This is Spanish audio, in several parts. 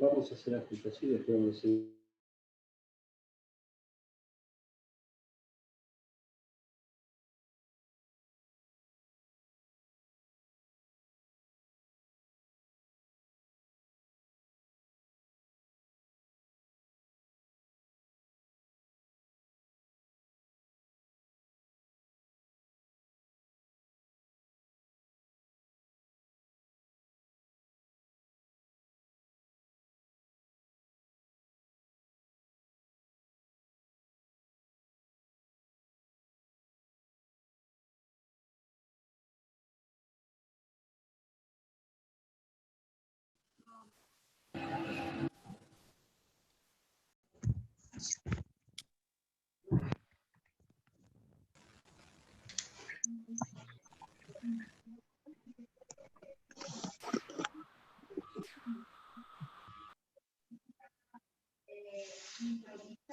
Vamos a hacer la aplicación y después vamos a hacer...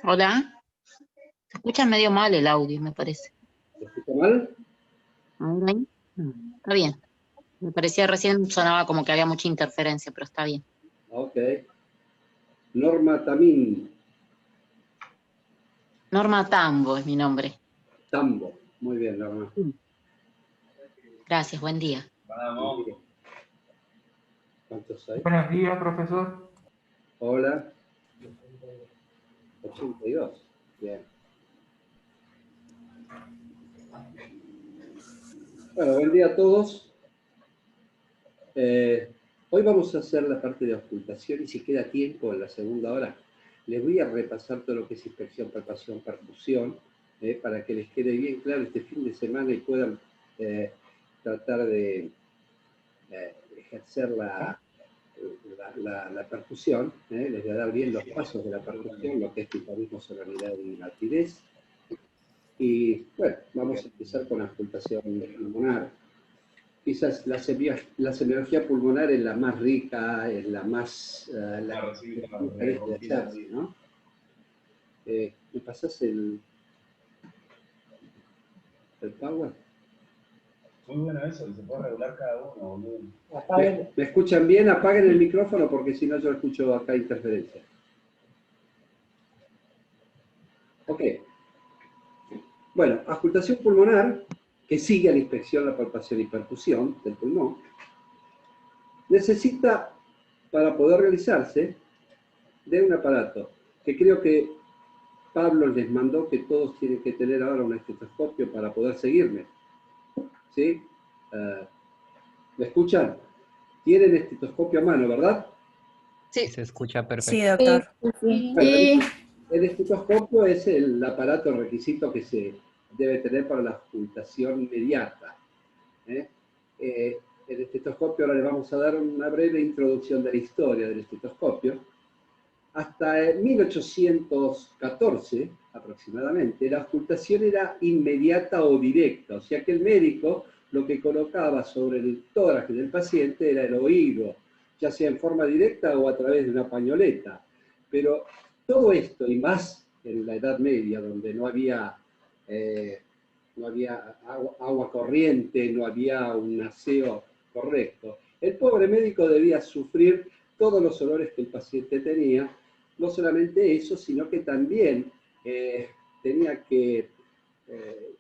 Hola. Se escucha medio mal el audio, me parece. ¿Se escucha mal? Ahora ahí. Está bien. Me parecía recién sonaba como que había mucha interferencia, pero está bien. Ok. Norma Tamín. Norma Tambo es mi nombre. Tambo. Muy bien, Norma. Gracias, buen día. Vamos. ¿Cuántos hay? Buenos días, profesor. Hola. 82. Bien. Bueno, buen día a todos. Hoy vamos a hacer la parte de ocultación y si queda tiempo en la segunda hora, les voy a repasar todo lo que es inspección, palpación, percusión, para que les quede bien claro este fin de semana y puedan tratar de ejercer la percusión. Les voy a dar bien los pasos de la percusión, lo que es timpanismo, sonoridad y nitidez. Y bueno, vamos a empezar con la ocultación pulmonar. Quizás la semiología pulmonar es la más rica, es la más... ¿no? ¿Me pasas el power? Muy bueno eso, que se puede regular cada uno, boludo. ¿Me escuchan bien? Apaguen el micrófono porque si no yo escucho acá interferencia. Ok. Bueno, auscultación pulmonar, que sigue a la inspección, la palpación y percusión del pulmón, necesita, para poder realizarse, de un aparato que creo que Pablo les mandó que todos tienen que tener ahora un estetoscopio para poder seguirme. ¿Sí? ¿Me escuchan? Tienen estetoscopio a mano, ¿verdad? Sí. Se escucha perfecto. Sí, doctor. Bueno, el estetoscopio es el aparato requisito que se debe tener para la auscultación inmediata. El estetoscopio, ahora le vamos a dar una breve introducción de la historia del estetoscopio. Hasta 1814, aproximadamente, la auscultación era inmediata o directa, o sea que el médico lo que colocaba sobre el tórax del paciente era el oído, ya sea en forma directa o a través de una pañoleta. Pero todo esto, y más en la Edad Media, donde no había agua corriente, no había un aseo correcto, el pobre médico debía sufrir todos los olores que el paciente tenía. No solamente eso, sino que también tenía que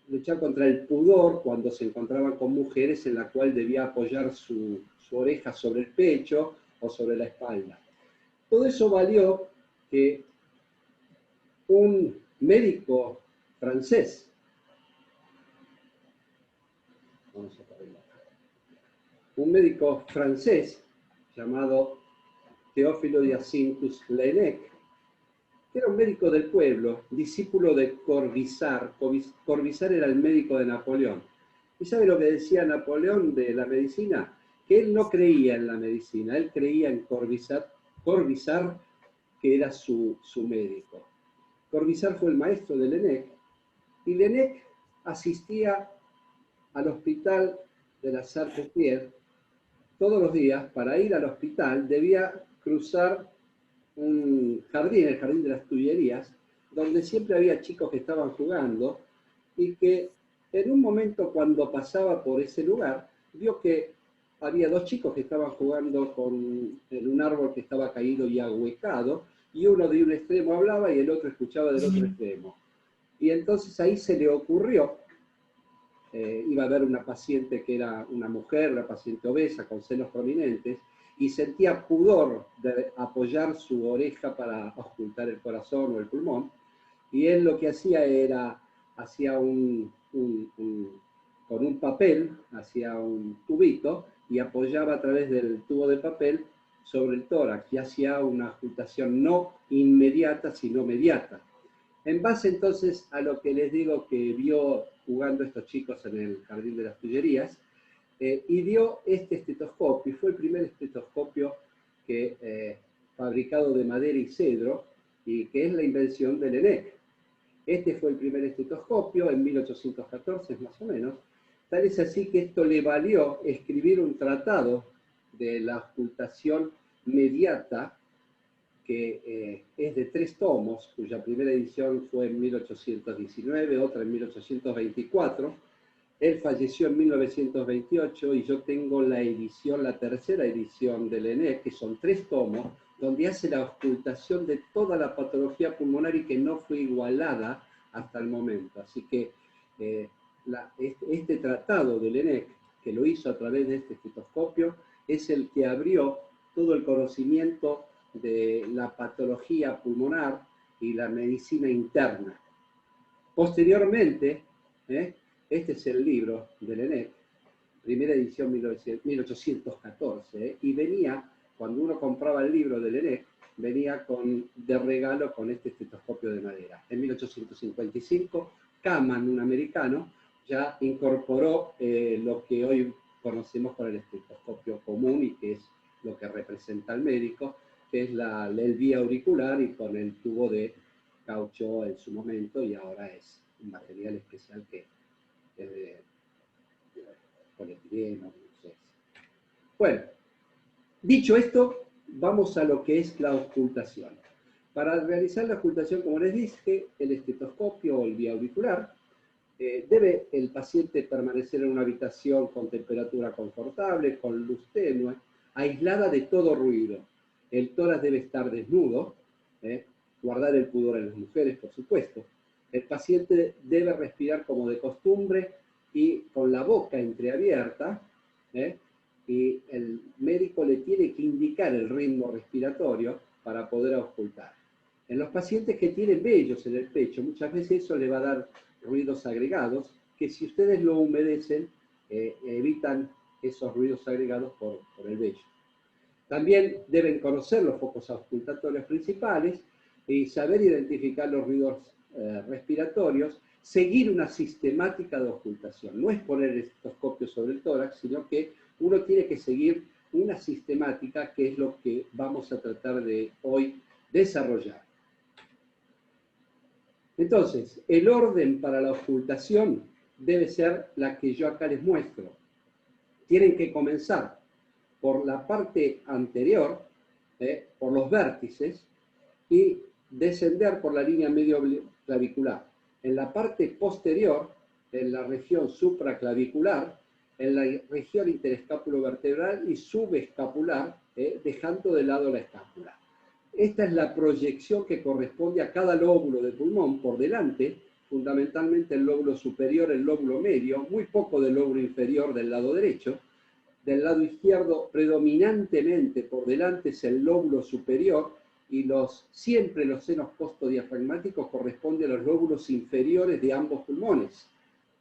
luchar contra el pudor cuando se encontraban con mujeres en la cual debía apoyar su oreja sobre el pecho o sobre la espalda. Todo eso valió que un médico francés, llamado Teófilo Diacintus Laennec, que era un médico del pueblo, discípulo de Corvisart. Corvisart era el médico de Napoleón. ¿Y sabe lo que decía Napoleón de la medicina? Que él no creía en la medicina, él creía en Corvisart, que era su médico. Corvisart fue el maestro de Laennec, y Laennec asistía al hospital de la Salpêtrière todos los días. Para ir al hospital debía cruzar un jardín, el jardín de las Tullerías, donde siempre había chicos que estaban jugando y que en un momento cuando pasaba por ese lugar vio que había dos chicos que estaban jugando en un árbol que estaba caído y ahuecado, y uno de un extremo hablaba y el otro escuchaba del otro extremo. Y entonces ahí se le ocurrió, iba a haber una paciente que era una mujer, una paciente obesa con senos prominentes, y sentía pudor de apoyar su oreja para ocultar el corazón o el pulmón, y él lo que hacía era, hacía con un papel, hacía un tubito, y apoyaba a través del tubo de papel sobre el tórax, y hacía una ocultación no inmediata, sino mediata. En base entonces a lo que les digo que vio jugando estos chicos en el Jardín de las Tullerías, y dio este estetoscopio, y fue el primer estetoscopio fabricado de madera y cedro, y que es la invención del Laennec. Este fue el primer estetoscopio en 1814 más o menos. Tal es así que esto le valió escribir un tratado de la ocultación mediata, que es de 3 tomos, cuya primera edición fue en 1819, otra en 1824. Él falleció en 1928 y yo tengo la edición, la tercera edición del Laennec, que son 3 tomos, donde hace la ocultación de toda la patología pulmonar y que no fue igualada hasta el momento. Así que este tratado del Laennec, que lo hizo a través de este estetoscopio, es el que abrió todo el conocimiento de la patología pulmonar y la medicina interna. Posteriormente, este es el libro de Laennec, primera edición 1814, y venía, cuando uno compraba el libro de Laennec, venía de regalo con este estetoscopio de madera. En 1855, Kaman, un americano, ya incorporó lo que hoy conocemos con el estetoscopio común y que es lo que representa al médico, que es el vía auricular y con el tubo de caucho en su momento, y ahora es un material especial que es de polietileno, no sé. Bueno, dicho esto, vamos a lo que es la ocultación. Para realizar la ocultación, como les dije, el estetoscopio o el vía auricular, debe el paciente permanecer en una habitación con temperatura confortable, con luz tenue, aislada de todo ruido. El tórax debe estar desnudo, guardar el pudor en las mujeres, por supuesto. El paciente debe respirar como de costumbre y con la boca entreabierta, y el médico le tiene que indicar el ritmo respiratorio para poder ocultar. En los pacientes que tienen vellos en el pecho, muchas veces eso le va a dar ruidos agregados, que si ustedes lo humedecen, evitan esos ruidos agregados por el vello. También deben conocer los focos auscultatorios principales y saber identificar los ruidos respiratorios, seguir una sistemática de ocultación. No es poner el estetoscopio sobre el tórax, sino que uno tiene que seguir una sistemática, que es lo que vamos a tratar de hoy desarrollar. Entonces, el orden para la ocultación debe ser la que yo acá les muestro. Tienen que comenzar por la parte anterior, por los vértices, y descender por la línea medio clavicular. En la parte posterior, en la región supraclavicular, en la región interescápulo-vertebral y subescapular, dejando de lado la escápula. Esta es la proyección que corresponde a cada lóbulo del pulmón por delante, fundamentalmente el lóbulo superior, el lóbulo medio, muy poco del lóbulo inferior del lado derecho. Del lado izquierdo, predominantemente por delante es el lóbulo superior, y siempre los senos postodiafragmáticos corresponden a los lóbulos inferiores de ambos pulmones.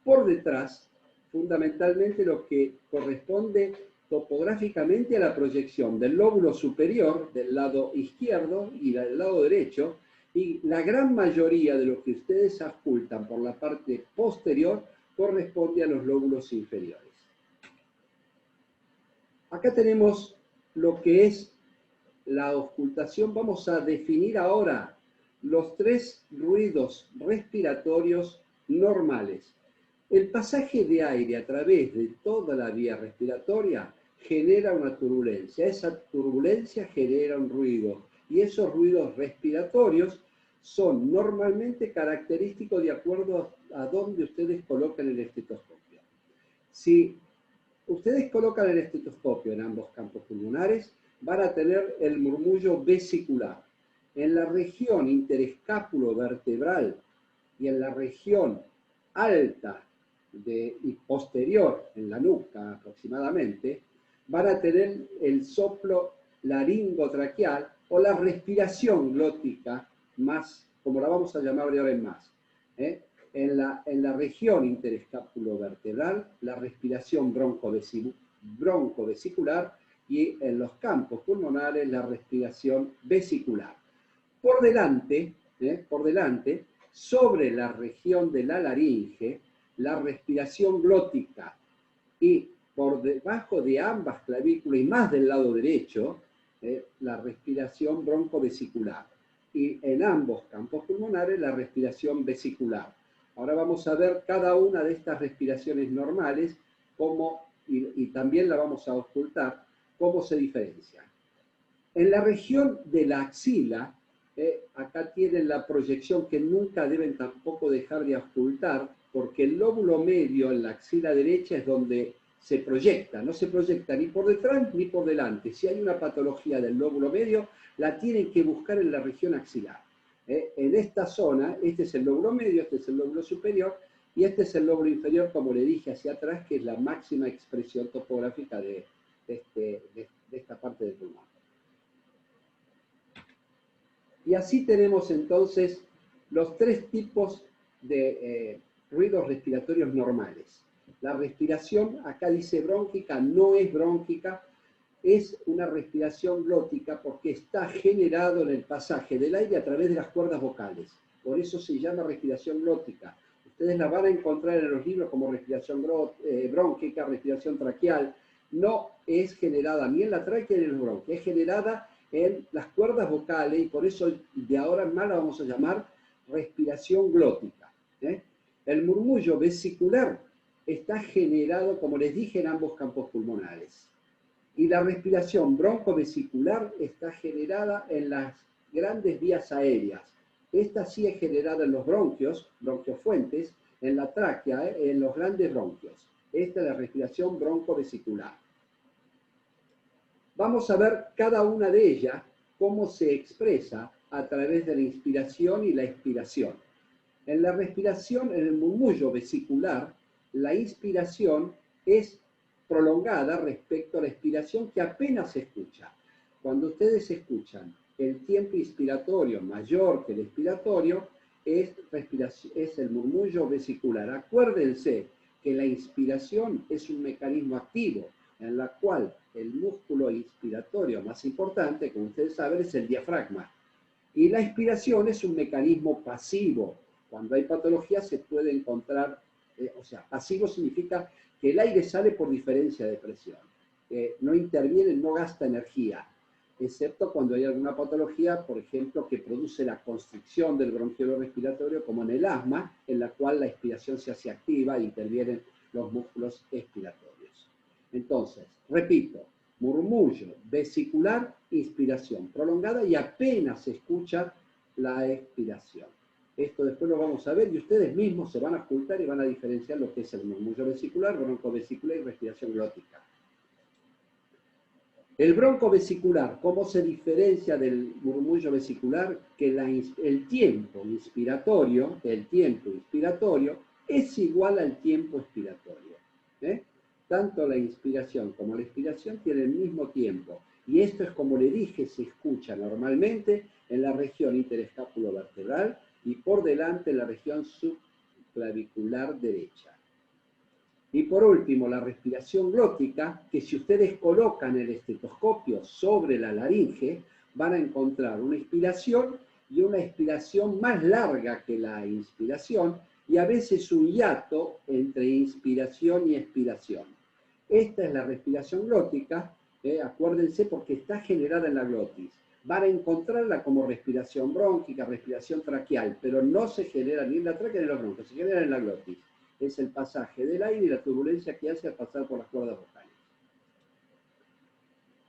Por detrás, fundamentalmente lo que corresponde topográficamente a la proyección del lóbulo superior del lado izquierdo y del lado derecho, y la gran mayoría de lo que ustedes auscultan por la parte posterior corresponde a los lóbulos inferiores. Acá tenemos lo que es la auscultación. Vamos a definir ahora los 3 ruidos respiratorios normales. El pasaje de aire a través de toda la vía respiratoria genera una turbulencia. Esa turbulencia genera un ruido, y esos ruidos respiratorios son normalmente característicos de acuerdo a dónde ustedes colocan el estetoscopio. Si ustedes colocan el estetoscopio en ambos campos pulmonares, van a tener el murmullo vesicular. En la región interescápulo-vertebral y en la región alta y posterior, en la nuca aproximadamente, van a tener el soplo laringotraqueal o la respiración glótica, más, como la vamos a llamar de ahora en más. En la región interescápulo-vertebral, la respiración broncovesicular, y en los campos pulmonares, la respiración vesicular. Por delante, sobre la región de la laringe, la respiración glótica, y por debajo de ambas clavículas y más del lado derecho, la respiración broncovesicular. Y en ambos campos pulmonares, la respiración vesicular. Ahora vamos a ver cada una de estas respiraciones normales, y también la vamos a ocultar, cómo se diferencian. En la región de la axila, acá tienen la proyección que nunca deben tampoco dejar de ocultar, porque el lóbulo medio en la axila derecha es donde se proyecta, no se proyecta ni por detrás ni por delante. Si hay una patología del lóbulo medio, la tienen que buscar en la región axilar. En esta zona, este es el lóbulo medio, este es el lóbulo superior, y este es el lóbulo inferior, como le dije hacia atrás, que es la máxima expresión topográfica de esta parte del pulmón. Y así tenemos entonces los tres tipos de ruidos respiratorios normales. La respiración, acá dice brónquica, no es brónquica, es una respiración glótica porque está generado en el pasaje del aire a través de las cuerdas vocales. Por eso se llama respiración glótica. Ustedes la van a encontrar en los libros como respiración brónquica, respiración traqueal. No es generada ni en la tráquea ni en los bronquios, es generada en las cuerdas vocales, y por eso de ahora en más la vamos a llamar respiración glótica. El murmullo vesicular está generado, como les dije, en ambos campos pulmonares. Y la respiración broncovesicular está generada en las grandes vías aéreas. Esta sí es generada en los bronquios fuentes, en la tráquea, en los grandes bronquios. Esta es la respiración broncovesicular. Vamos a ver cada una de ellas, cómo se expresa a través de la inspiración y la expiración. En la respiración, en el murmullo vesicular, la inspiración es prolongada respecto a la expiración, que apenas se escucha. Cuando ustedes escuchan el tiempo inspiratorio mayor que el expiratorio, es el murmullo vesicular. Acuérdense que la inspiración es un mecanismo activo, en la cual el músculo inspiratorio más importante, como ustedes saben, es el diafragma. Y la expiración es un mecanismo pasivo. Cuando hay patología se puede encontrar, pasivo significa que el aire sale por diferencia de presión. No interviene, no gasta energía, excepto cuando hay alguna patología, por ejemplo, que produce la constricción del bronquiolo respiratorio, como en el asma, en la cual la expiración se hace activa e intervienen los músculos expiratorios. Entonces, repito, murmullo vesicular, inspiración prolongada, y apenas se escucha la expiración. Esto después lo vamos a ver y ustedes mismos se van a ocultar y van a diferenciar lo que es el murmullo vesicular, broncovesicular y respiración glótica. El broncovesicular, ¿cómo se diferencia del murmullo vesicular? Que el tiempo inspiratorio es igual al tiempo expiratorio. Tanto la inspiración como la expiración tienen el mismo tiempo. Y esto es, como le dije, se escucha normalmente en la región interescápulo-vertebral y por delante en la región subclavicular derecha. Y por último, la respiración glótica, que si ustedes colocan el estetoscopio sobre la laringe, van a encontrar una inspiración y una expiración más larga que la inspiración, y a veces un hiato entre inspiración y expiración. Esta es la respiración glótica, acuérdense, porque está generada en la glotis. Van a encontrarla como respiración brónquica, respiración traqueal, pero no se genera ni en la tráquea ni en los bronquios, se genera en la glotis. Es el pasaje del aire y la turbulencia que hace al pasar por las cuerdas vocales.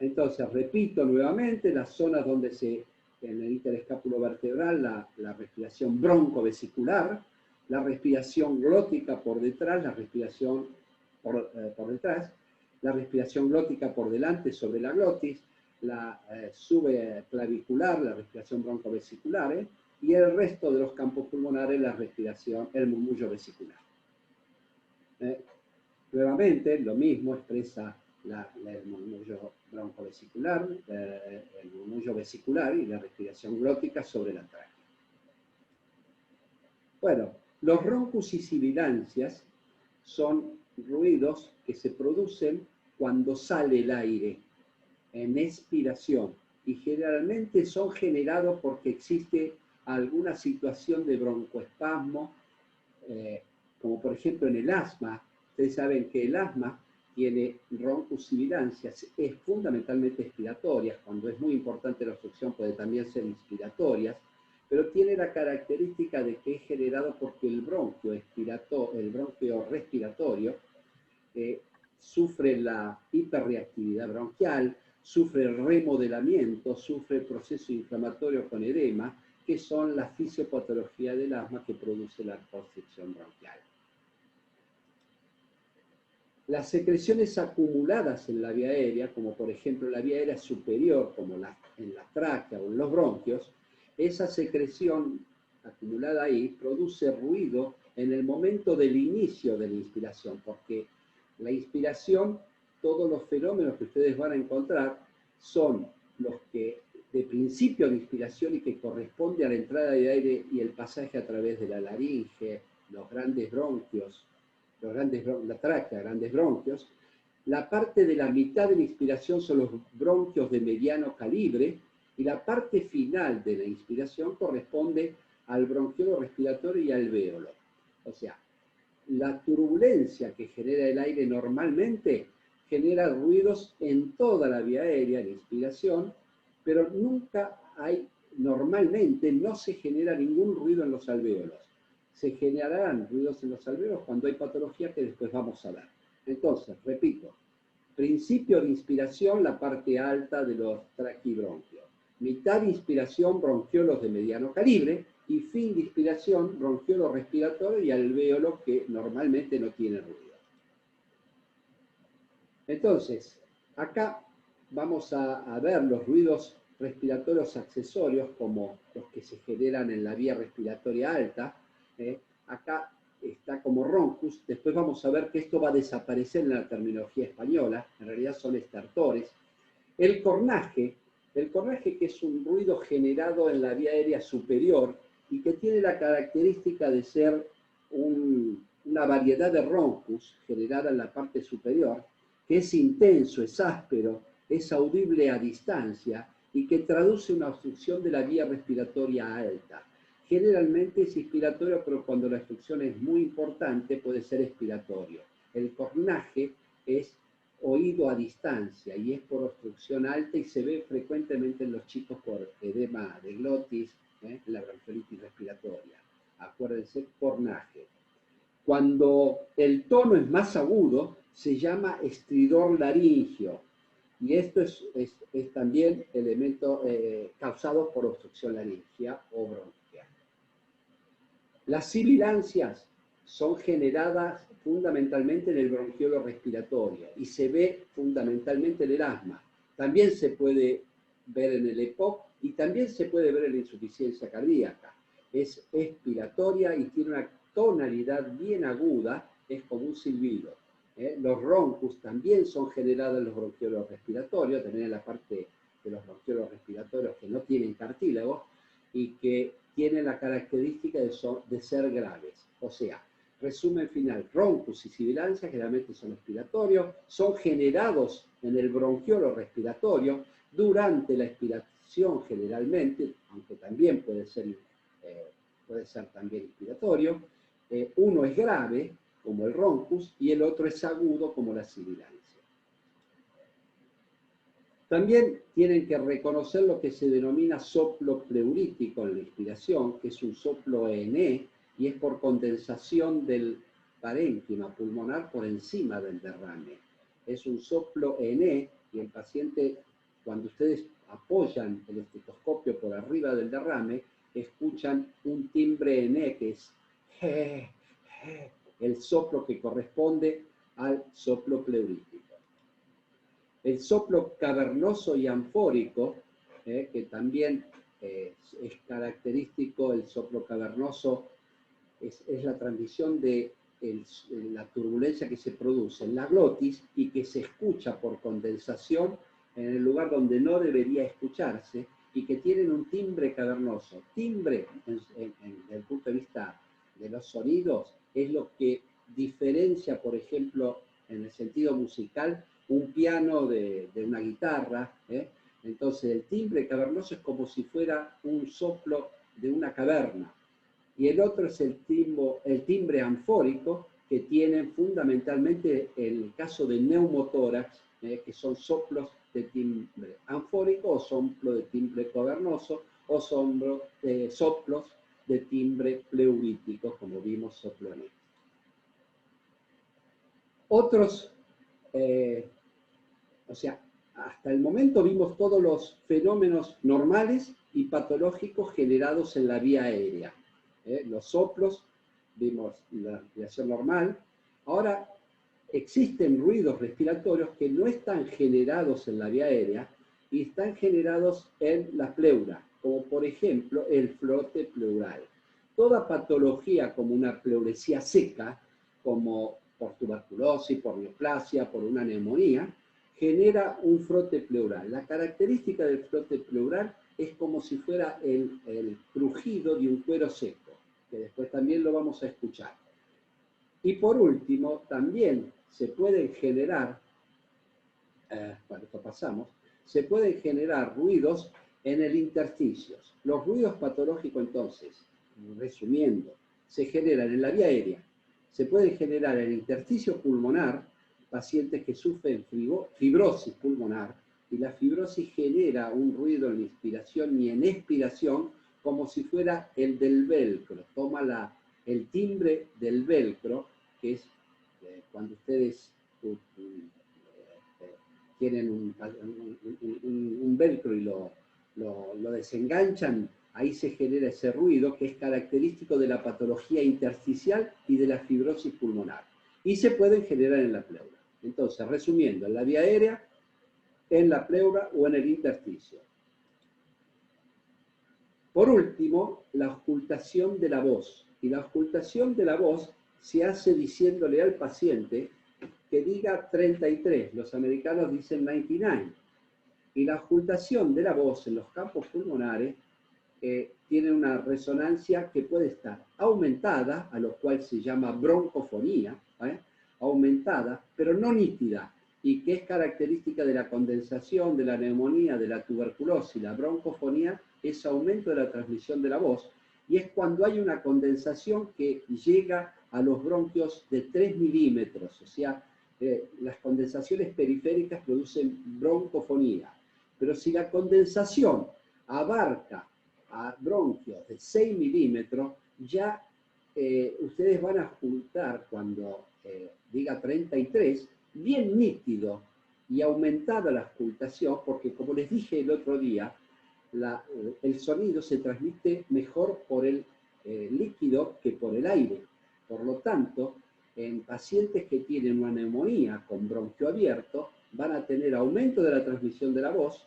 Entonces, repito nuevamente, las zonas donde en el interescápulo vertebral, la respiración broncovesicular, la respiración glótica por detrás, la respiración por detrás, la respiración glótica por delante sobre la glotis, la subclavicular, la respiración broncovesicular, y el resto de los campos pulmonares, la respiración, el murmullo vesicular. Nuevamente, lo mismo expresa el murmullo broncovesicular, el murmullo vesicular y la respiración glótica sobre la tráquea. Bueno, los roncus y sibilancias son ruidos que se producen cuando sale el aire en expiración y generalmente son generados porque existe alguna situación de broncoespasmo, como por ejemplo en el asma. Ustedes saben que el asma tiene roncus sibilancias, es fundamentalmente expiratorias. Cuando es muy importante la obstrucción puede también ser inspiratorias, pero tiene la característica de que es generado porque el bronquio respiratorio sufre la hiperreactividad bronquial, sufre el remodelamiento, sufre el proceso inflamatorio con edema, que son la fisiopatología del asma que produce la constricción bronquial. Las secreciones acumuladas en la vía aérea, como por ejemplo la vía aérea superior, como en la tráquea o en los bronquios, esa secreción acumulada ahí produce ruido en el momento del inicio de la inspiración, porque la inspiración, todos los fenómenos que ustedes van a encontrar son los que de principio de inspiración y que corresponde a la entrada de aire y el pasaje a través de la laringe, los grandes bronquios, la tráquea, grandes bronquios. La parte de la mitad de la inspiración son los bronquios de mediano calibre y la parte final de la inspiración corresponde al bronquiolo respiratorio y alvéolo. O sea, la turbulencia que genera el aire normalmente genera ruidos en toda la vía aérea, la inspiración, pero normalmente no se genera ningún ruido en los alvéolos. Se generarán ruidos en los alvéolos cuando hay patología que después vamos a ver. Entonces, repito, principio de inspiración, la parte alta de los traquibronquios. Mitad de inspiración, bronquiolos de mediano calibre, y fin de inspiración, bronquiolo respiratorio y alvéolo que normalmente no tiene ruido. Entonces, acá vamos a ver los ruidos respiratorios accesorios como los que se generan en la vía respiratoria alta. Acá está como roncus. Después vamos a ver que esto va a desaparecer en la terminología española. En realidad son estertores. El cornaje que es un ruido generado en la vía aérea superior y que tiene la característica de ser una variedad de roncus generada en la parte superior, que es intenso, es áspero, es audible a distancia y que traduce una obstrucción de la vía respiratoria alta. Generalmente es inspiratorio, pero cuando la obstrucción es muy importante puede ser expiratorio. El cornaje es oído a distancia y es por obstrucción alta y se ve frecuentemente en los chicos por edema de glotis, la bronquiolitis respiratoria. Acuérdense, cornaje. Cuando el tono es más agudo, se llama estridor laringio. Y esto es también elemento causado por obstrucción laringea o bronquial. Las sibilancias son generadas fundamentalmente en el bronquiolo respiratorio y se ve fundamentalmente en el asma. También se puede ver en el EPOC y también se puede ver en la insuficiencia cardíaca. Es expiratoria y tiene una tonalidad bien aguda, es como un silbido. Los roncus también son generados en los bronquiolos respiratorios, también en la parte de los bronquiolos respiratorios que no tienen cartílago y que tienen la característica de ser graves. O sea, resumen final, roncus y sibilancias generalmente son expiratorios, son generados en el bronquiolo respiratorio durante la expiración generalmente, aunque también puede ser también inspiratorio. Uno es grave, como el roncus, y el otro es agudo, como la sibilancia. También tienen que reconocer lo que se denomina soplo pleurítico en la inspiración, que es un soplo ENE, y es por condensación del parénquima pulmonar por encima del derrame. Es un soplo ENE, y el paciente, cuando ustedes apoyan el estetoscopio por arriba del derrame, escuchan un timbre ENE, que es el soplo que corresponde al soplo pleurítico. El soplo cavernoso y anfórico, que también es característico, el soplo cavernoso es la transmisión de la turbulencia que se produce en la glotis y que se escucha por condensación en el lugar donde no debería escucharse, y que tienen un timbre cavernoso. Timbre, desde el punto de vista de los sonidos, es lo que diferencia, por ejemplo, en el sentido musical, un piano de una guitarra. Entonces, el timbre cavernoso es como si fuera un soplo de una caverna. Y el otro es el timbre anfórico, que tienen fundamentalmente el caso de neumotórax, que son soplos de timbre anfórico, o soplo de timbre cavernoso, o soplos de timbre pleurítico, como vimos soplo en este. Otros, o sea, hasta el momento vimos todos los fenómenos normales y patológicos generados en la vía aérea. Los soplos, vimos la respiración normal. Ahora, existen ruidos respiratorios que no están generados en la vía aérea y están generados en la pleura, como por ejemplo el flote pleural. Toda patología como una pleuresía seca, como por tuberculosis, por neoplasia, por una neumonía, genera un frote pleural. La característica del frote pleural es como si fuera el crujido de un cuero seco, que después también lo vamos a escuchar. Y por último, también se pueden generar, bueno, esto pasamos, se pueden generar ruidos en el intersticio. Los ruidos patológicos, entonces, resumiendo, se generan en la vía aérea, se pueden generar en el intersticio pulmonar, pacientes que sufren fibrosis pulmonar, y la fibrosis genera un ruido en inspiración y en expiración como si fuera el del velcro. Toma el timbre del velcro, que es cuando ustedes tienen un velcro y lo desenganchan, ahí se genera ese ruido que es característico de la patología intersticial y de la fibrosis pulmonar. Y se pueden generar en la pleura. Entonces, resumiendo, en la vía aérea, en la pleura o en el intersticio. Por último, la auscultación de la voz. Y la auscultación de la voz se hace diciéndole al paciente que diga 33. Los americanos dicen 99. Y la auscultación de la voz en los campos pulmonares tiene una resonancia que puede estar aumentada, a lo cual se llama broncofonía, aumentada, pero no nítida, y que es característica de la condensación, de la neumonía, de la tuberculosis. La broncofonía es aumento de la transmisión de la voz, y es cuando hay una condensación que llega a los bronquios de 3 milímetros, o sea, las condensaciones periféricas producen broncofonía. Pero si la condensación abarca a bronquios de 6 milímetros, ya ustedes van a auscultar cuando diga 33, bien nítido y aumentada la auscultación, porque como les dije el otro día, el sonido se transmite mejor por el líquido que por el aire. Por lo tanto, en pacientes que tienen una neumonía con bronquio abierto, van a tener aumento de la transmisión de la voz,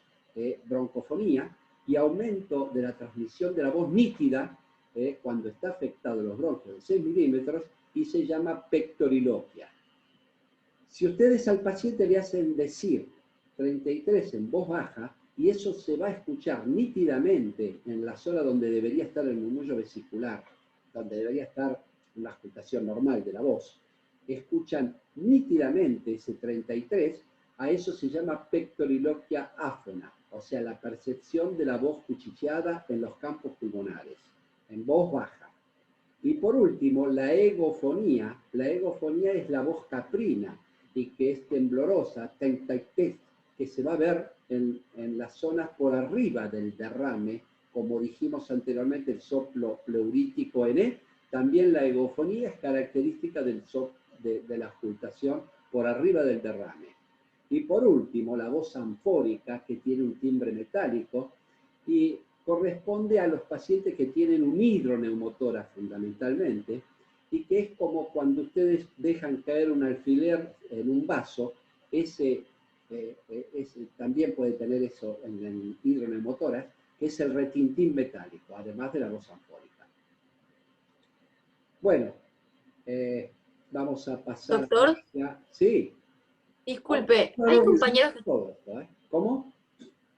broncofonía, y aumento de la transmisión de la voz nítida cuando está afectado los bronquios de 6 milímetros, y se llama pectoriloquia. Si ustedes al paciente le hacen decir 33 en voz baja, y eso se va a escuchar nítidamente en la zona donde debería estar el murmullo vesicular, donde debería estar una auscultación normal de la voz, escuchan nítidamente ese 33, a eso se llama pectoriloquia áfona, o sea, la percepción de la voz cuchicheada en los campos pulmonares, en voz baja. Y por último, la egofonía. La egofonía es la voz caprina y que es temblorosa, que se va a ver en las zonas por arriba del derrame, como dijimos anteriormente, el soplo pleurítico en E. También la egofonía es característica de la auscultación por arriba del derrame. Y por último, la voz anfórica, que tiene un timbre metálico y corresponde a los pacientes que tienen un hidroneumotórax fundamentalmente, y que es como cuando ustedes dejan caer un alfiler en un vaso, ese también puede tener eso en el hidroneumotórax, que es el retintín metálico, además de la voz anfórica. Bueno, vamos a pasar... Doctor, sí. disculpe, No, hay no, compañeros... todo esto, ¿eh? ¿Cómo?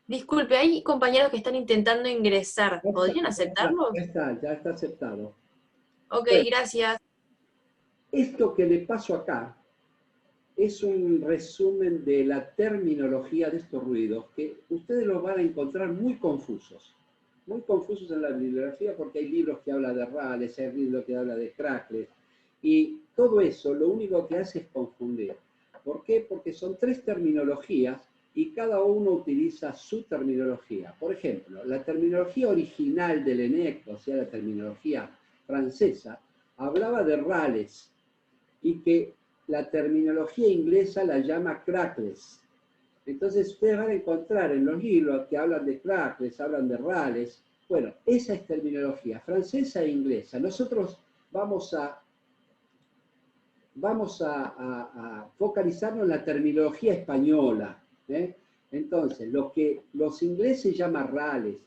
Disculpe, hay compañeros que están intentando ingresar. ¿Podrían aceptarlos? Ya está aceptado. Ok, Bueno, gracias. esto que le paso acá es un resumen de la terminología de estos ruidos, que ustedes los van a encontrar muy confusos en la bibliografía, porque hay libros que hablan de rales, hay libros que hablan de crackles, y todo eso lo único que hace es confundir. ¿Por qué? Porque son tres terminologías y cada uno utiliza su terminología. Por ejemplo, la terminología original del ENEC, o sea, la terminología francesa, hablaba de rales, y que la terminología inglesa la llama crackles. Entonces ustedes van a encontrar en los libros que hablan de crackles, hablan de rales. Bueno, esa es terminología francesa e inglesa. Nosotros vamos a focalizarnos en la terminología española, ¿eh? Entonces, lo que los ingleses llaman rales,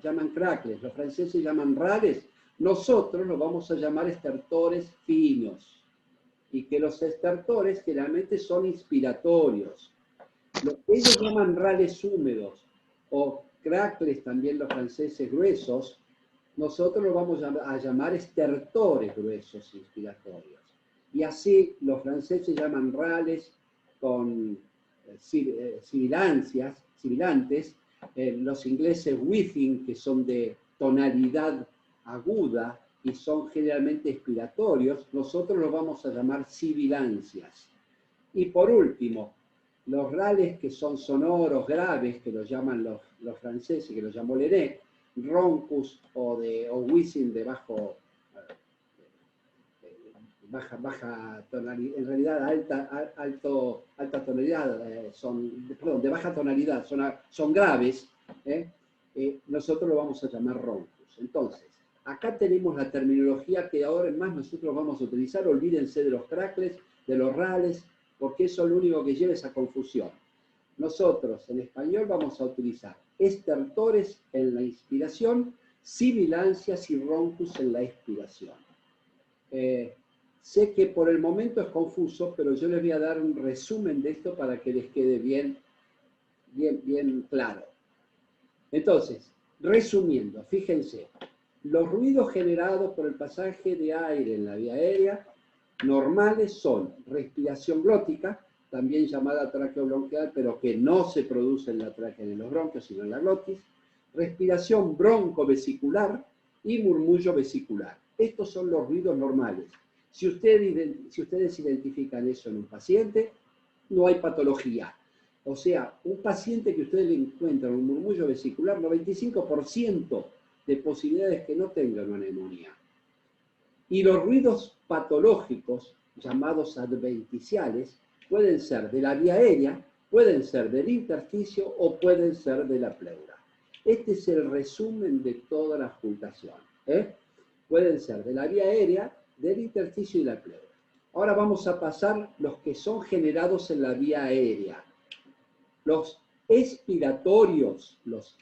llaman crackles, los franceses llaman rales, nosotros los vamos a llamar estertores finos, y que los estertores generalmente son inspiratorios. Lo que ellos llaman rales húmedos, o crackles también los franceses gruesos, nosotros los vamos a llamar estertores gruesos inspiratorios. Y así los franceses llaman rales con sibilantes, los ingleses wheezing, que son de tonalidad aguda y son generalmente expiratorios, nosotros los vamos a llamar sibilancias. Y por último, los rales que son sonoros, graves, que los llaman los franceses, que los llamó Lené, roncus o wheezing de baja tonalidad, en realidad alta tonalidad, de baja tonalidad, son graves, nosotros lo vamos a llamar roncus. Entonces, acá tenemos la terminología que ahora en más nosotros vamos a utilizar. Olvídense de los crackles, de los rales, porque eso es lo único que lleva esa confusión. Nosotros en español vamos a utilizar estertores en la inspiración, sibilancias y roncus en la expiración. Sé que por el momento es confuso, pero yo les voy a dar un resumen de esto para que les quede bien claro. Entonces, resumiendo, fíjense, los ruidos generados por el pasaje de aire en la vía aérea normales son respiración glótica, también llamada traqueobronquial, pero que no se produce en la tráquea ni en los bronquios, sino en la glotis, respiración broncovesicular y murmullo vesicular. Estos son los ruidos normales. Si ustedes identifican eso en un paciente, no hay patología. O sea, un paciente que ustedes le encuentran un murmullo vesicular, 95% de posibilidades que no tenga una neumonía. Y los ruidos patológicos, llamados adventiciales, pueden ser de la vía aérea, pueden ser del intersticio o pueden ser de la pleura. Este es el resumen de toda la auscultación. Pueden ser de la vía aérea, del intersticio y la pleura. Ahora vamos a pasar los que son generados en la vía aérea. Los expiratorios, los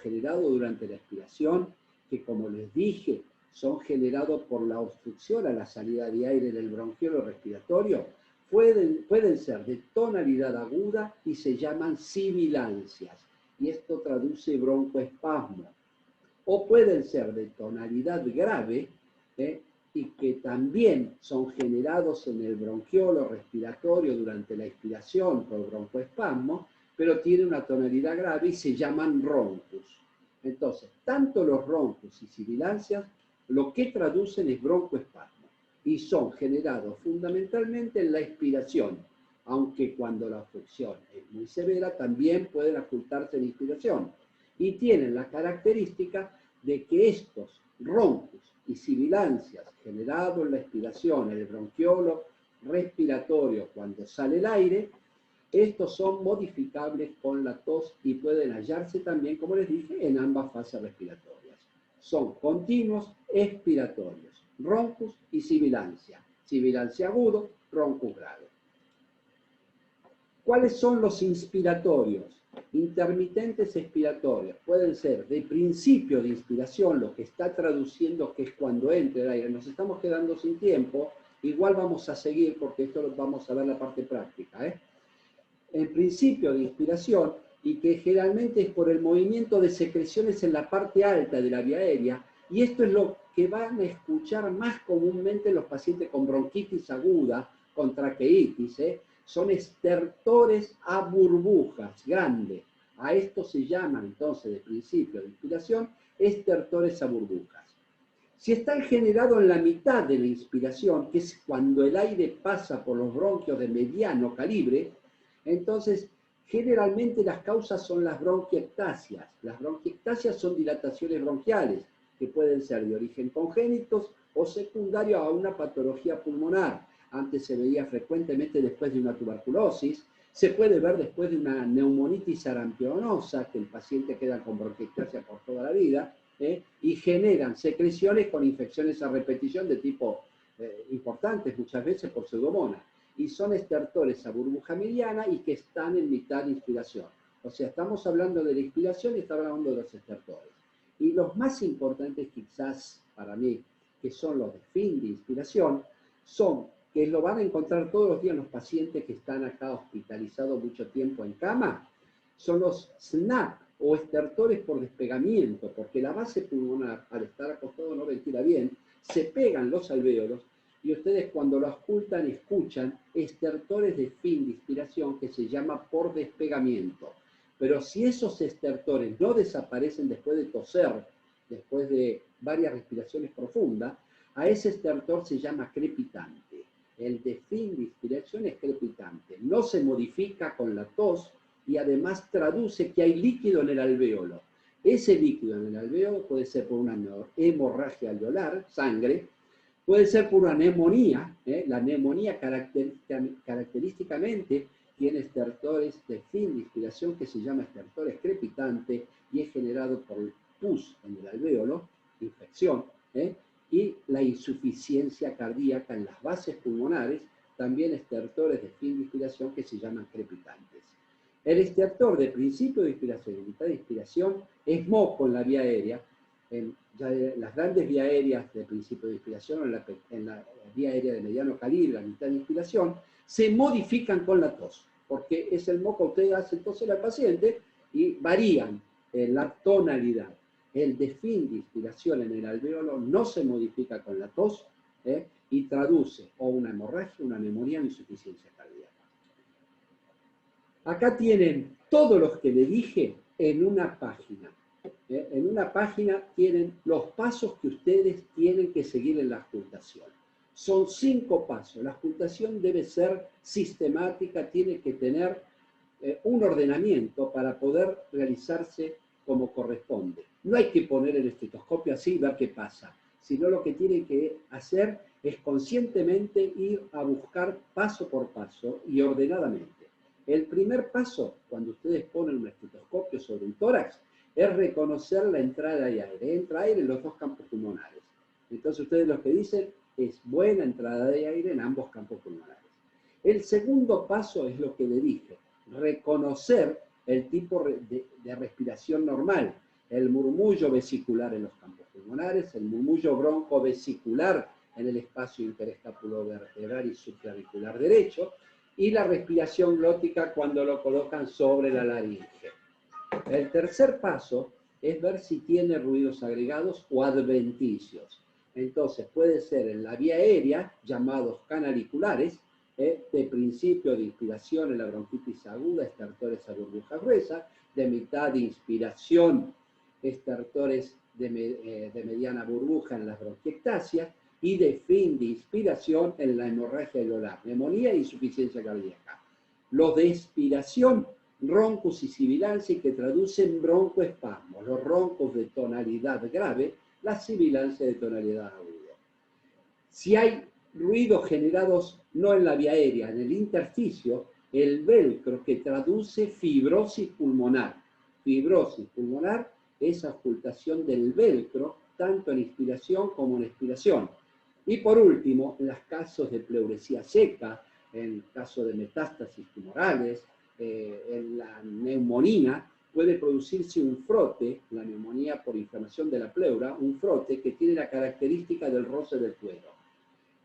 generados durante la expiración, que como les dije, son generados por la obstrucción a la salida de aire del bronquiolo respiratorio, pueden ser de tonalidad aguda y se llaman sibilancias. Y esto traduce broncoespasmo. O pueden ser de tonalidad grave, y que también son generados en el bronquiolo respiratorio durante la expiración por broncoespasmo, pero tienen una tonalidad grave y se llaman roncus. Entonces, tanto los roncus y sibilancias lo que traducen es broncoespasmo y son generados fundamentalmente en la expiración, aunque cuando la obstrucción es muy severa también pueden ocultarse en la inspiración. Y tienen la característica de que estos roncus y sibilancias generados en la expiración, en el bronquiolo respiratorio cuando sale el aire, estos son modificables con la tos y pueden hallarse también, como les dije, en ambas fases respiratorias. Son continuos expiratorios, roncus y sibilancia. Sibilancia agudo, roncus grave. ¿Cuáles son los inspiratorios? Intermitentes expiratorios. Pueden ser de principio de inspiración, lo que está traduciendo que es cuando entre el aire. Nos estamos quedando sin tiempo, igual vamos a seguir porque esto lo vamos a ver la parte práctica. En principio de inspiración, y que generalmente es por el movimiento de secreciones en la parte alta de la vía aérea, y esto es lo que van a escuchar más comúnmente los pacientes con bronquitis aguda, con traqueitis, son estertores a burbujas grandes. A esto se llama entonces de principio de inspiración estertores a burbujas. Si están generados en la mitad de la inspiración, que es cuando el aire pasa por los bronquios de mediano calibre, entonces generalmente las causas son las bronquiectasias. Las bronquiectasias son dilataciones bronquiales, que pueden ser de origen congénitos o secundario a una patología pulmonar. Antes se veía frecuentemente después de una tuberculosis, se puede ver después de una neumonitis arampionosa, que el paciente queda con bronquiectasia por toda la vida, y generan secreciones con infecciones a repetición de tipo importantes, muchas veces por pseudomonas. Y son estertores a burbuja mediana y que están en mitad de inspiración. O sea, estamos hablando de la inspiración y estamos hablando de los estertores. Y los más importantes quizás para mí, que son los de fin de inspiración, son que lo van a encontrar todos los días los pacientes que están acá hospitalizados mucho tiempo en cama, son los SNAP o estertores por despegamiento, porque la base pulmonar, al estar acostado no ventila bien, se pegan los alvéolos y ustedes cuando lo auscultan escuchan estertores de fin de inspiración que se llama por despegamiento. Pero si esos estertores no desaparecen después de toser, después de varias respiraciones profundas, a ese estertor se llama crepitante. El de fin de inspiración es crepitante. No se modifica con la tos y además traduce que hay líquido en el alvéolo. Ese líquido en el alvéolo puede ser por una hemorragia alveolar, sangre, puede ser por una neumonía. La neumonía característicamente tiene estertores de fin de inspiración que se llama estertores crepitante y es generado por el pus en el alvéolo, infección, y la insuficiencia cardíaca en las bases pulmonares, también estertores de fin de inspiración que se llaman crepitantes. El estertor de principio de inspiración y mitad de inspiración es moco en la vía aérea, en las grandes vías aéreas de principio de inspiración o en la vía aérea de mediano calibre, la mitad de inspiración, se modifican con la tos, porque es el moco que usted hace toser al paciente y varían la tonalidad. El de fin de inspiración en el alvéolo no se modifica con la tos y traduce o una hemorragia, una neumonía o insuficiencia cardíaca. Acá tienen todos los que le dije en una página. En una página tienen los pasos que ustedes tienen que seguir en la auscultación. Son 5 pasos. La auscultación debe ser sistemática, tiene que tener un ordenamiento para poder realizarse como corresponde. No hay que poner el estetoscopio así y ver qué pasa, sino lo que tienen que hacer es conscientemente ir a buscar paso por paso y ordenadamente. El primer paso, cuando ustedes ponen un estetoscopio sobre un tórax, es reconocer la entrada de aire. Entra aire en los dos campos pulmonares. Entonces ustedes lo que dicen es buena entrada de aire en ambos campos pulmonares. El segundo paso es lo que le dije, reconocer el tipo de respiración normal, el murmullo vesicular en los campos pulmonares, el murmullo broncovesicular en el espacio interescapulovertebral y subclavicular derecho, y la respiración glótica cuando lo colocan sobre la laringe. El tercer paso es ver si tiene ruidos agregados o adventicios. Entonces puede ser en la vía aérea, llamados canaliculares, de principio de inspiración en la bronquitis aguda, estertores a burbuja gruesa, de mitad de inspiración, estertores de mediana burbuja en las bronquiectasias, y de fin de inspiración en la hemorragia alveolar, neumonía e insuficiencia cardíaca. Los de expiración, roncus y sibilancia, que traducen broncoespasmos, los roncos de tonalidad grave, la sibilancia de tonalidad aguda. Si hay ruidos generados no en la vía aérea, en el intersticio, el velcro que traduce fibrosis pulmonar. Fibrosis pulmonar es auscultación del velcro, tanto en inspiración como en expiración. Y por último, en los casos de pleuresía seca, en caso de metástasis tumorales, en la neumonía puede producirse un frote, la neumonía por inflamación de la pleura, un frote que tiene la característica del roce del cuero.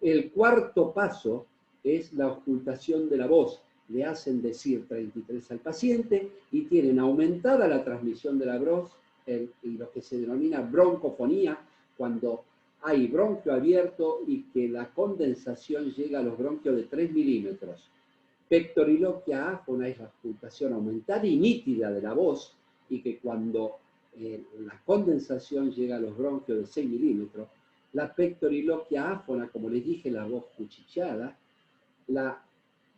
El cuarto paso es la ocultación de la voz. Le hacen decir 33 al paciente y tienen aumentada la transmisión de la voz y lo que se denomina broncofonía, cuando hay bronquio abierto y que la condensación llega a los bronquios de 3 milímetros. Pectoriloquia áfona es la ocultación aumentada y nítida de la voz, y que cuando la condensación llega a los bronquios de 6 milímetros, la pectoriloquia áfona, como les dije, la voz cuchicheada, la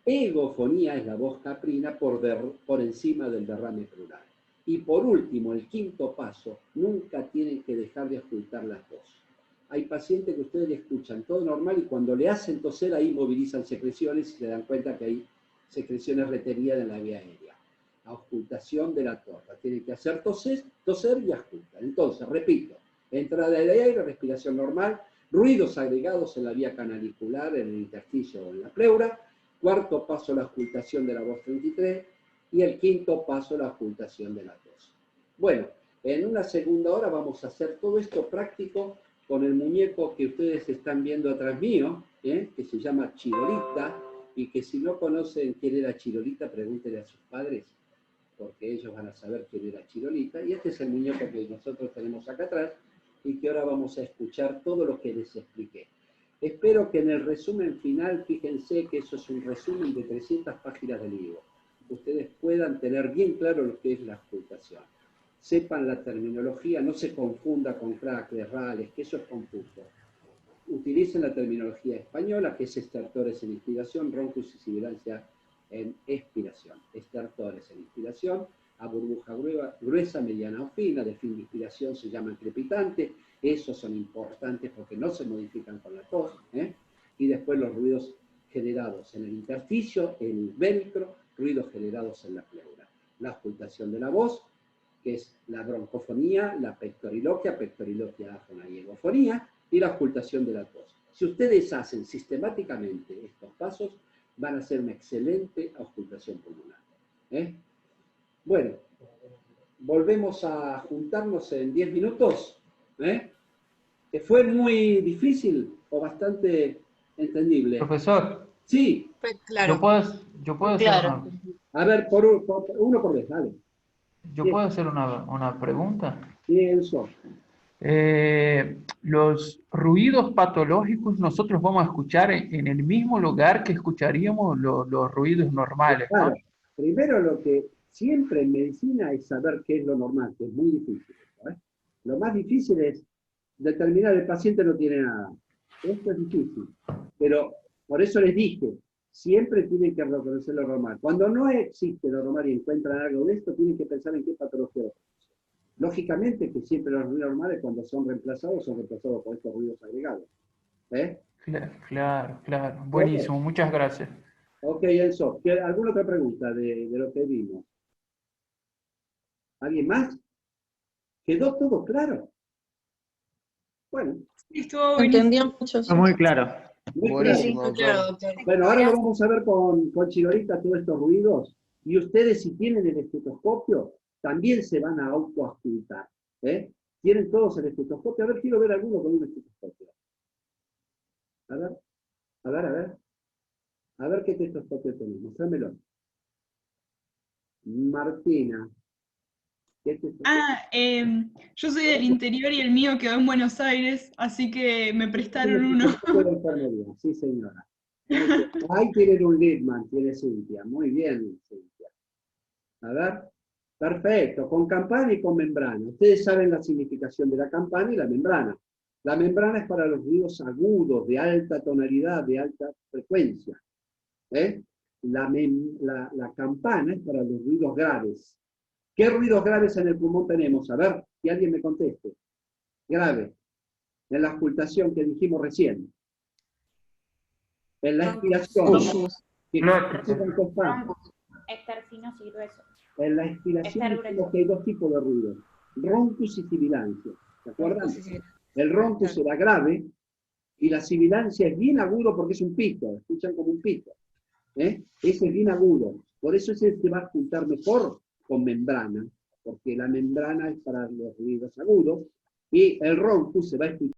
egofonía es la voz caprina por encima del derrame pleural. Y por último, el quinto paso, nunca tienen que dejar de ocultar la tos. Hay pacientes que ustedes le escuchan todo normal y cuando le hacen toser ahí movilizan secreciones y se dan cuenta que hay secreciones retenidas en la vía aérea. La ocultación de la tos. Tienen que hacer toser y ocultar. Entonces, repito, entrada de aire, respiración normal, ruidos agregados en la vía canalicular, en el intersticio o en la pleura. Cuarto paso, la ocultación de la voz 33. Y el quinto paso, la ocultación de la tos. Bueno, en una segunda hora vamos a hacer todo esto práctico con el muñeco que ustedes están viendo atrás mío, que se llama Chirolita, y que si no conocen quién era Chirolita, pregúntenle a sus padres, porque ellos van a saber quién era Chirolita. Y este es el muñeco que nosotros tenemos acá atrás, y que ahora vamos a escuchar todo lo que les expliqué. Espero que en el resumen final, fíjense que eso es un resumen de 300 páginas del libro, ustedes puedan tener bien claro lo que es la ocultación. Sepan la terminología, no se confunda con crackles, rales, que eso es confuso. Utilicen la terminología española, que es estertores en inspiración, roncus y sibilancia en expiración. Estertores en inspiración, a burbuja gruesa, mediana o fina, de fin de inspiración se llaman crepitantes, esos son importantes porque no se modifican con la tos, y después los ruidos generados en el intersticio, en el ventro, ruidos generados en la pleura. La ocultación de la voz, que es la broncofonía, la pectoriloquia áfona y egofonía, y la ocultación de la tos. Si ustedes hacen sistemáticamente estos pasos, van a hacer una excelente ocultación pulmonar. Bueno, volvemos a juntarnos en 10 minutos. ¿Fue muy difícil o bastante entendible? Profesor, Fue Sí. claro. yo puedo Claro. hacer A ver, uno por vez, dale. yo puedo hacer una pregunta. Pienso. Los ruidos patológicos nosotros vamos a escuchar en el mismo lugar que escucharíamos los ruidos normales, ¿no? Claro. Primero, lo que siempre en medicina es saber qué es lo normal, que es muy difícil. Lo más difícil es determinar el paciente no tiene nada. Esto es difícil. Pero por eso les dije, siempre tienen que reconocer lo normal. Cuando no existe lo normal y encuentran algo de esto, tienen que pensar en qué patología. Lógicamente que siempre los ruidos normales, cuando son reemplazados por estos ruidos agregados. Claro. Buenísimo, muchas gracias. Ok, Enzo. ¿Alguna otra pregunta de lo que vimos? ¿Alguien más? ¿Quedó todo claro? Bueno. Estuvo Entendí buenísimo. mucho. Está muy claro. Muy Buenísimo, claro. doctor. Claro, doctor. Bueno, ahora lo vamos a ver con Chirolita todos estos ruidos. Y ustedes, si tienen el estetoscopio, también se van a autoauscultar. ¿Tienen todos el estetoscopio? A ver, quiero ver alguno con un estetoscopio. A ver. A ver qué estetoscopio tenemos. Dámelo. Martina. ¿Qué estetoscopio? Yo soy del interior y el mío quedó en Buenos Aires, así que me prestaron uno. De enfermería. Sí, señora. Ahí tienen un Littmann, tiene Cintia. Muy bien, Cintia. A ver. Perfecto, con campana y con membrana. Ustedes saben la significación de la campana y la membrana. La membrana es para los ruidos agudos, de alta tonalidad, de alta frecuencia. La campana es para los ruidos graves. ¿Qué ruidos graves en el pulmón tenemos? A ver, que alguien me conteste. Grave. En la ocultación que dijimos recién. En la expiración. Esterfinos y gruesos. En la expiración dijimos que hay dos tipos de ruidos. Roncus y sibilancia. ¿Se acuerdan? El roncus era grave y la sibilancia es bien agudo porque es un pito. Escuchan como un pito. Ese es bien agudo. Por eso ese se va a juntar mejor con membrana, porque la membrana es para los ruidos agudos, y el ronco se va a escuchar